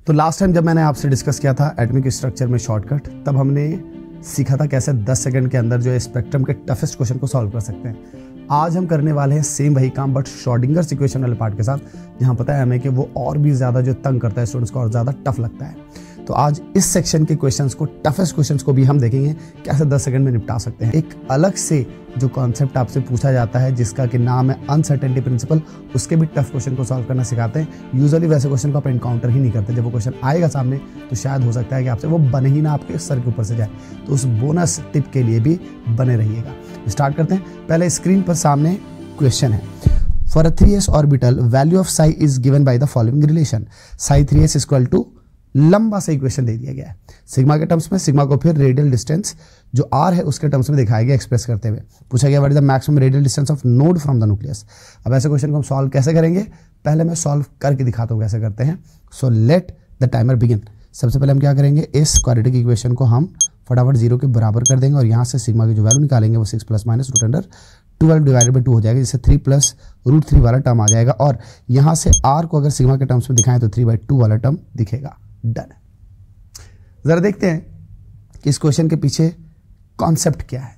तो last time जब मैंने आपसे डिस्कस किया था एटॉमिक स्ट्रक्चर में शॉर्टकट, तब हमने सीखा था कैसे 10 सेकंड के अंदर जो है स्पेक्ट्रम के टफेस्ट क्वेश्चन को सॉल्व कर सकते हैं। आज हम करने वाले हैं सेम वही काम बट श्रोडिंगर इक्वेशन वाले पार्ट के साथ, जहां पता है हमें कि वो और भी ज़्यादा जो तंग करता है स्टूडेंट्स को और ज़्यादा टफ लगता है। तो आज इस सेक्शन के क्वेश्चंस को, टफेस्ट क्वेश्चंस को भी हम देखेंगे कैसे 10 सेकंड में निपटा सकते हैं। एक अलग से जो कॉन्सेप्ट आपसे पूछा जाता है जिसका कि नाम है अनसर्टेनिटी प्रिंसिपल, उसके भी टफ क्वेश्चन को सॉल्व करना सिखाते हैं। यूजुअली वैसे क्वेश्चन को आप एनकाउंटर ही नहीं करते, जब वो क्वेश्चन आएगा सामने तो शायद हो सकता है कि आपसे वो बने ही ना आपके सर के ऊपर से जाए। तो उस बोनस टिप के लिए भी बने रहिएगा। स्टार्ट करते हैं। पहले स्क्रीन पर सामने क्वेश्चन है, for a 3s orbital value of psi is given by the following relation. Psi 3s equal to लंबा सा इक्वेशन दे दिया गया है सिग्मा के टर्म्स में। सिग्मा को फिर रेडियल डिस्टेंस जो r है उसके टर्म्स में दिखाया गया एक्सप्रेस करते हुए। पूछा गया what is the maximum radial distance of node from the nucleus. अब ऐसे क्वेश्चन को हम सॉल्व कैसे करेंगे, पहले मैं सॉल्व करके दिखाता हूँ कैसे करते हैं। So let the timer begin. सबसे पहले हम क्या करेंगे, इस क्वाड्रेटिक इक्वेशन को हम फटाफट 0 के बराबर कर देंगे और यहाँ से सिग्मा की जो वैल्यू निकालेंगे वो 6 + -√12 डिवाइडेड बाई 2 हो जाएगा, जिससे 3 + √3 वाला टर्म आ जाएगा। और यहाँ से r को अगर सिग्मा के टर्म्स में दिखाएं तो 3/2 वाला टर्म दिखेगा। डन। जरा देखते हैं कि इस क्वेश्चन के पीछे कॉन्सेप्ट क्या है।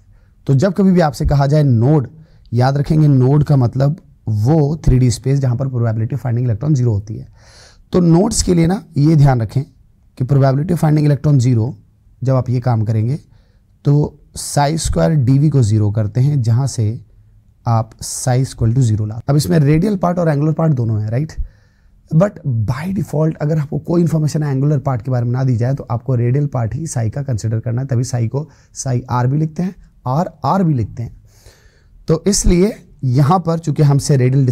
तो जब कभी भी आपसे कहा जाए नोड, याद रखेंगे नोड का मतलब वो 3D स्पेस जहां पर प्रोबेबिलिटी ऑफ फाइंडिंग इलेक्ट्रॉन 0 होती है। तो नोड्स के लिए ना ये ध्यान रखें कि प्रोबेबिलिटी ऑफ फाइंडिंग इलेक्ट्रॉन 0, जब आप ये काम करेंगे तो साई² dv को 0 करते हैं, जहां से आप साई = 0 लाते। अब इसमें रेडियल पार्ट और एंगुलर पार्ट दोनों है, राइट। बट बाय डिफॉल्ट अगर आपको कोई इन्फॉर्मेशन एंगुलर पार्ट के बारे में ना दी जाए तो आपको रेडियल पार्ट ही साई का कंसिडर करना है, तभी साई को साई r भी लिखते हैं, r भी लिखते हैं। तो इसलिए यहाँ पर चूंकि हमसे रेडियल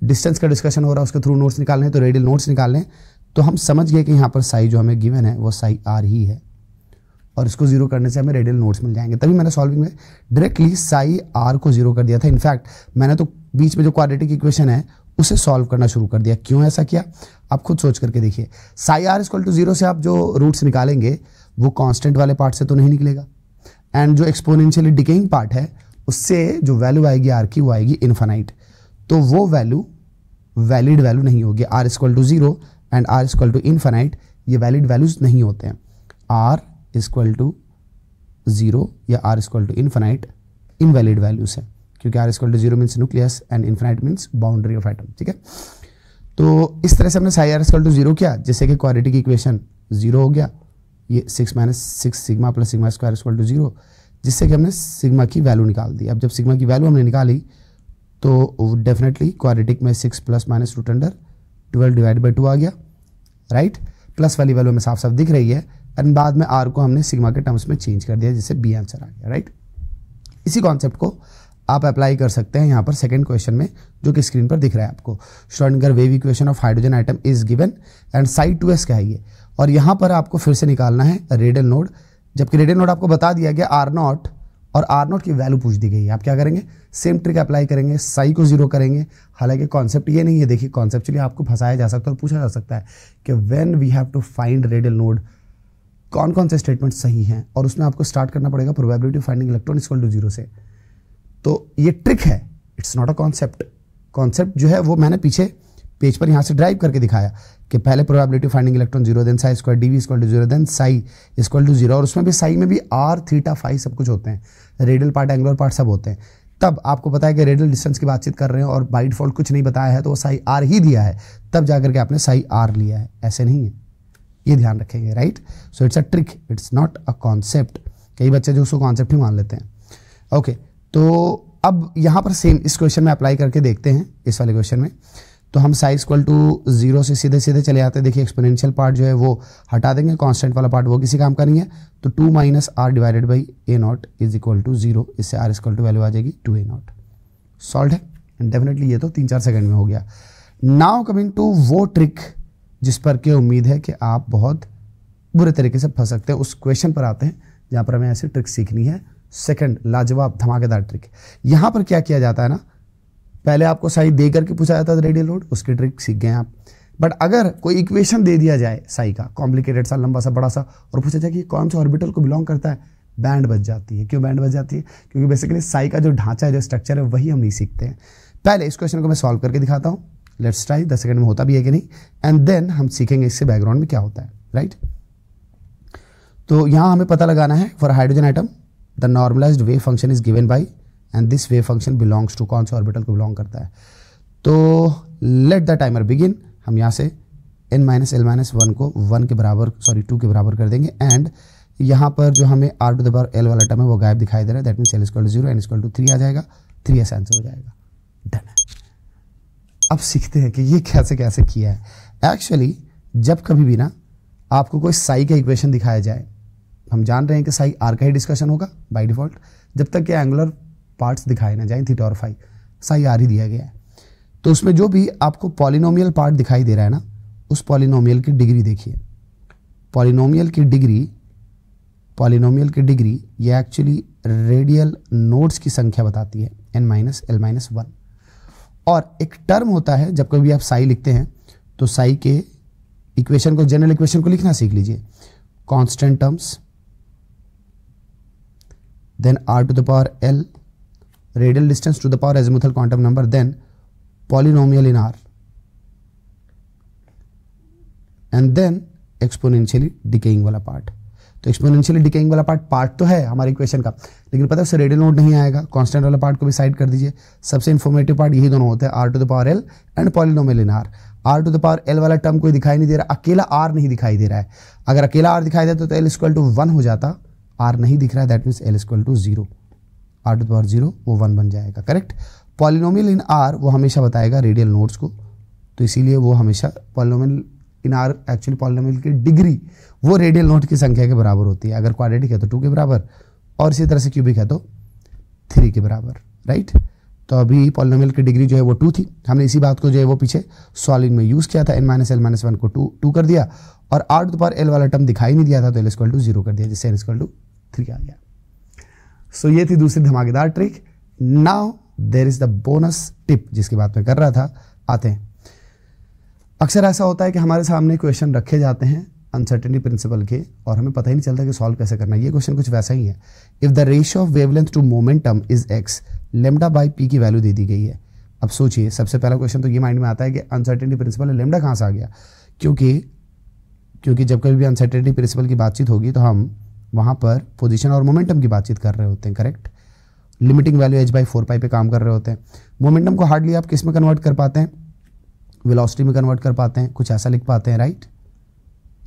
डिस्टेंस का डिस्कशन हो रहा है, उसके थ्रू नोट्स निकालने हैं, तो रेडियल नोट्स निकालने हैं। तो हम समझ गए कि यहाँ पर साई जो हमें गिवन है वो साई r ही है और इसको 0 करने से हमें रेडियल नोट्स मिल जाएंगे। तभी मैंने सॉल्विंग में डायरेक्टली साई r को 0 कर दिया था। इनफैक्ट मैंने तो बीच में जो क्वाड्रेटिक इक्वेशन है उसे सॉल्व करना शुरू कर दिया। क्यों ऐसा किया आप खुद सोच करके देखिए। साई r = 0 से आप जो रूट्स निकालेंगे वो कांस्टेंट वाले पार्ट से तो नहीं निकलेगा, एंड जो एक्सपोनेंशियली डिकेइंग पार्ट है उससे जो वैल्यू आएगी r की वो आएगी इनफाइनाइट। तो वो वैल्यू वैलिड वैल्यू नहीं होगी। r = 0 एंड r = इनफाइनाइट ये वैलिड वैल्यूज नहीं होते हैं। r = 0 या r = इनफाइनाइट इनवैलिड वैल्यूज है, क्योंकि r = 0 means nucleus and infinite means boundary of atom. ठीक है, तो इस तरह से हमने साई r = 0 किया, जिससे कि क्वाड्रेटिक इक्वेशन 0 हो गया। ये 6 - 6 सिग्मा + σ² = 0, जिससे कि हमने सिग्मा की वैल्यू निकाल दी। अब जब सिग्मा की वैल्यू हमने निकाली तो डेफिनेटली क्वाड्रेटिक में 6 + -√12 डिवाइड बाई 2 आ गया, राइट। प्लस वाली वैल्यू हमें साफ साफ दिख रही है, एंड बाद में r को हमने सिग्मा के टर्म्स में चेंज कर दिया, जिससे बी आंसर आ गया, राइट। इसी कॉन्सेप्ट को आप अप्लाई कर सकते हैं यहाँ पर सेकंड क्वेश्चन में, जो कि स्क्रीन पर दिख रहा है आपको। Schrodinger wave equation of hydrogen atom is given and Sai 2s का है ये। और यहाँ पर आपको फिर से निकालना है रेडियल नोड, जबकि रेडियल नोड आपको बता दिया गया r0 और r0 की वैल्यू पूछ दी गई है। आप क्या करेंगे, सेम ट्रिक अप्लाई करेंगे, साई को 0 करेंगे। हालांकि कॉन्सेप्ट ये नहीं है, देखिए कॉन्सेप्चुअली आपको फंसाया जा सकता है और पूछा जा सकता है कि when we have to find radial node कौन कौन से स्टेटमेंट सही हैं, और उसमें आपको स्टार्ट करना पड़ेगा प्रोबेबिलिटी ऑफ फाइंडिंग इलेक्ट्रॉन = 0 से। तो ये ट्रिक है, it's not a concept. Concept जो है वो मैंने पीछे पेज पर यहाँ से ड्राइव करके दिखाया कि पहले probability of finding electron 0, then psi ² dv = 0, then psi = 0, और उसमें भी साई में भी r, थीटा, फाई सब कुछ होते हैं, रेडियल पार्ट एंगुलर पार्ट सब होते हैं। तब आपको पता है कि रेडियल डिस्टेंस की बातचीत कर रहे हैं और बाय डिफॉल्ट कुछ नहीं बताया है तो वो साई r ही दिया है, तब जाकर के आपने साई r लिया है, ऐसे नहीं है, ये ध्यान रखेंगे, right. So it's a trick, it's not a concept. कई बच्चे जो उसको कॉन्सेप्ट ही मान लेते हैं। ओके, तो अब यहाँ पर सेम इस क्वेश्चन में अप्लाई करके देखते हैं। इस वाले क्वेश्चन में तो हम साई = 0 से सीधे सीधे चले आते हैं। देखिए एक्सपोनेंशियल पार्ट जो है वो हटा देंगे, कांस्टेंट वाला पार्ट वो किसी काम का नहीं है। तो 2 - r डिवाइडेड बाई a0 = 0, इससे r = वैल्यू आ जाएगी 2a0। सॉल्व है, एंड डेफिनेटली ये तो 3-4 सेकंड में हो गया। नाउ कमिंग टू वो ट्रिक जिस पर के उम्मीद है कि आप बहुत बुरे तरीके से फंस सकते हैं, उस क्वेश्चन पर आते हैं जहाँ पर हमें ऐसी ट्रिक सीखनी है। सेकंड लाजवाब धमाकेदार ट्रिक। यहाँ पर क्या किया जाता है ना, पहले आपको साई दे करके पूछा जाता था रेडियल नोड, उसकी ट्रिक सीख गए आप। बट अगर कोई इक्वेशन दे दिया जाए साई का, कॉम्प्लिकेटेड सा, लंबा सा, बड़ा सा, और पूछा जाए कि कौन सा ऑर्बिटल को बिलोंग करता है, बैंड बज जाती है। क्यों बैंड बज जाती है? क्योंकि बेसिकली साई का जो ढांचा है, जो स्ट्रक्चर है, वही हम नहीं सीखते हैं। पहले इस क्वेश्चन को मैं सॉल्व करके दिखाता हूँ, लेट्स ट्राई 10 सेकंड में होता भी है कि नहीं, एंड देन हम सीखेंगे इससे बैकग्राउंड में क्या होता है, राइट। तो यहाँ हमें पता लगाना है for hydrogen atom the normalized wave function is given by and this wave function belongs to, कौन से ऑर्बिटल को बिलोंग करता है। तो लेट द टाइमर बिगिन, हम यहाँ से n-l-1 को 1 के बराबर 2 के बराबर कर देंगे, एंड यहाँ पर जो हमें r⁻l वाला टर्म है वो गायब दिखाई दे रहा है, दैट मीन्स l=0 n=3 आ जाएगा, 3 ऐसा आंसर हो जाएगा। डन है। अब सीखते हैं कि ये कैसे कैसे किया है। एक्चुअली जब कभी भी ना आपको कोई साई का इक्वेशन दिखाया जाए, हम जान रहे हैं कि साई आर का ही डिस्कशन होगा बाय डिफॉल्ट, जब तक कि एंगुलर पार्ट्स दिखाए ना जाए थीटा और फाई, साई आर ही दिया गया है। तो उसमें जो भी आपको पॉलिनोमियल पार्ट दिखाई दे रहा है ना, उस पॉलिनोमियल की डिग्री देखिए। पॉलिनोमियल की डिग्री ये एक्चुअली रेडियल नोड्स की संख्या बताती है, n-l-1। और एक टर्म होता है, जब कभी आप साई लिखते हैं तो साई के इक्वेशन को, जनरल इक्वेशन को लिखना सीख लीजिए। Constant terms, then r⁻l, radial distance to the power azimuthal quantum number, then polynomial in r, and then exponentially decaying वाला पार्ट। तो एक्सपोनेंशियली डिकेइंग वाला पार्ट तो है हमारे इक्वेशन का, लेकिन पता है उससे रेडियल नोड नहीं आएगा। कांस्टेंट वाला पार्ट को भी साइड कर दीजिए। सबसे इन्फॉर्मेटिव पार्ट यही दोनों होते हैं, r⁻l and polynomial in r। r⁻l वाला टर्म कोई दिखाई नहीं दे रहा, अकेला r नहीं दिखाई दे रहा है। अगर अकेला r दिखाई देता तो l=1 हो जाता, r नहीं दिख रहा है, दैट मीन्स l=0, r⁻0 वो 1 बन जाएगा, करेक्ट। पॉलिनोमियल इन r वो हमेशा बताएगा रेडियल नोड्स को, तो इसीलिए वो हमेशा polynomial in r, actually polynomial की डिग्री वो रेडियल नोड की संख्या के बराबर होती है। अगर क्वाड्रेटिक है तो 2 के बराबर, और इसी तरह से क्यूबिक है तो 3 के बराबर, राइट। तो अभी पॉलिनोमियल की डिग्री जो है वो 2 थी। हमने इसी बात को जो है वो पीछे सॉल्विंग में यूज़ किया था, n-l-1 को 2 कर दिया, और r⁻l वाला टर्म दिखाई नहीं दिया था तो l=0 कर दिया, जिससे n=3 आ गया। सो ये थी दूसरी धमाकेदार trick. Now there is the bonus tip जिसकी बात मैं कर रहा था। आते हैं, अक्सर ऐसा होता है कि हमारे सामने क्वेश्चन रखे जाते हैं अनसर्टेनिटी प्रिंसिपल के, और हमें पता ही नहीं चलता कि सॉल्व कैसे करना है। ये क्वेश्चन कुछ वैसा ही है। If the ratio of wavelength to momentum is x, λ/p की वैल्यू दे दी गई है। अब सोचिए, सबसे पहला क्वेश्चन तो ये माइंड में आता है कि अनसर्टेनिटी प्रिंसिपल है, लैम्डा कहाँ से आ गया। क्योंकि जब कभी भी अनसर्टेनिटी प्रिंसिपल की बातचीत होगी तो हम वहाँ पर पोजीशन और मोमेंटम की बातचीत कर रहे होते हैं, करेक्ट। लिमिटिंग वैल्यू h/4π पे काम कर रहे होते हैं। मोमेंटम को हार्डली आप किस में कन्वर्ट कर पाते हैं, वेलोसिटी में कन्वर्ट कर पाते हैं, कुछ ऐसा लिख पाते हैं, राइट,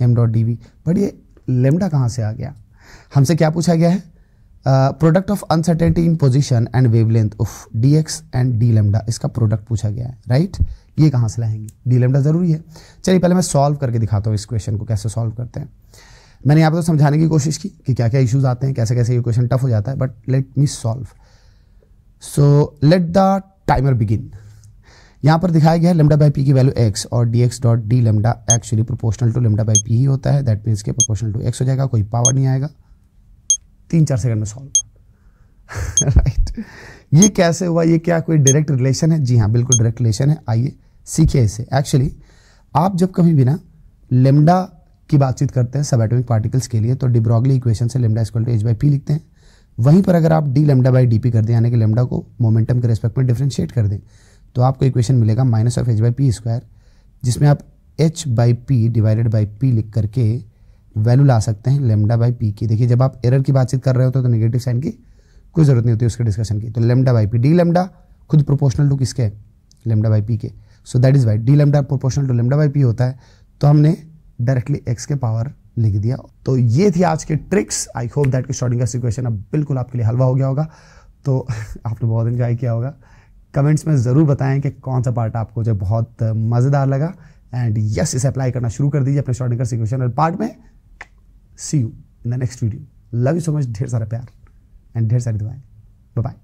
m.dv। बट ये लेमडा कहाँ से आ गया। हमसे क्या पूछा गया है, product of uncertainty in position and wavelength of dx and d lambda, इसका प्रोडक्ट पूछा गया है, राइट। ये कहाँ से लाएंगे, d लैम्डा जरूरी है। चलिए पहले मैं सॉल्व करके दिखाता हूँ इस क्वेश्चन को कैसे सॉल्व करते हैं। मैंने यहाँ पर तो समझाने की कोशिश की कि क्या क्या इश्यूज आते हैं, कैसे कैसे ये क्वेश्चन टफ हो जाता है, but let me solve. So let the timer begin. यहाँ पर दिखाया गया है λ/p की वैल्यू x, और dx.d lambda actually proportional to λ/p ही होता है, दैट मीन्स के प्रोपोर्शनल टू x हो जाएगा, कोई पावर नहीं आएगा। 3-4 सेकंड में सॉल्व। राइट, ये कैसे हुआ, ये क्या कोई डायरेक्ट रिलेशन है। जी हाँ, बिल्कुल डायरेक्ट रिलेशन है। आइए सीखिए इसे। एक्चुअली आप जब कभी भी ना लेमडा की बातचीत करते हैं सब एटॉमिक पार्टिकल्स के लिए, तो डी ब्रॉगली इक्वेशन से λ = h/p लिखते हैं। वहीं पर अगर आप d λ/dp कर दें, यानी कि लेमडा को मोमेंटम के रेस्पेक्ट में डिफ्रेंशिएट कर दें, तो आपको इक्वेशन मिलेगा -h/p², जिसमें आप h/p डिवाइडेड बाई p लिख करके वैल्यू ला सकते हैं λ/p की। देखिए, जब आप एरर की बातचीत कर रहे होते हैं तो नेगेटिव साइन की कोई जरूरत नहीं होती उसके डिस्कशन की। तो λ/p, d लैम्डा खुद प्रोपोर्शनल टू किसके, λ/p के। So that is why d lambda proportional to λ/p होता है, तो हमने डायरेक्टली x के पावर लिख दिया। तो ये थी आज के ट्रिक्स। आई होप दैट कि श्रोडिंगर इक्वेशन अब बिल्कुल आपके लिए हलवा हो गया होगा। तो आपने बहुत एंजॉय किया होगा। कमेंट्स में ज़रूर बताएं कि कौन सा पार्ट आपको जो बहुत मज़ेदार लगा, एंड यस, इसे अप्लाई करना शुरू कर दीजिए अपने श्रोडिंगर इक्वेशन पार्ट में। See you in the next video. Love you so much. ढेर सारा प्यार एंड ढेर सारी दुआएं। Bye bye.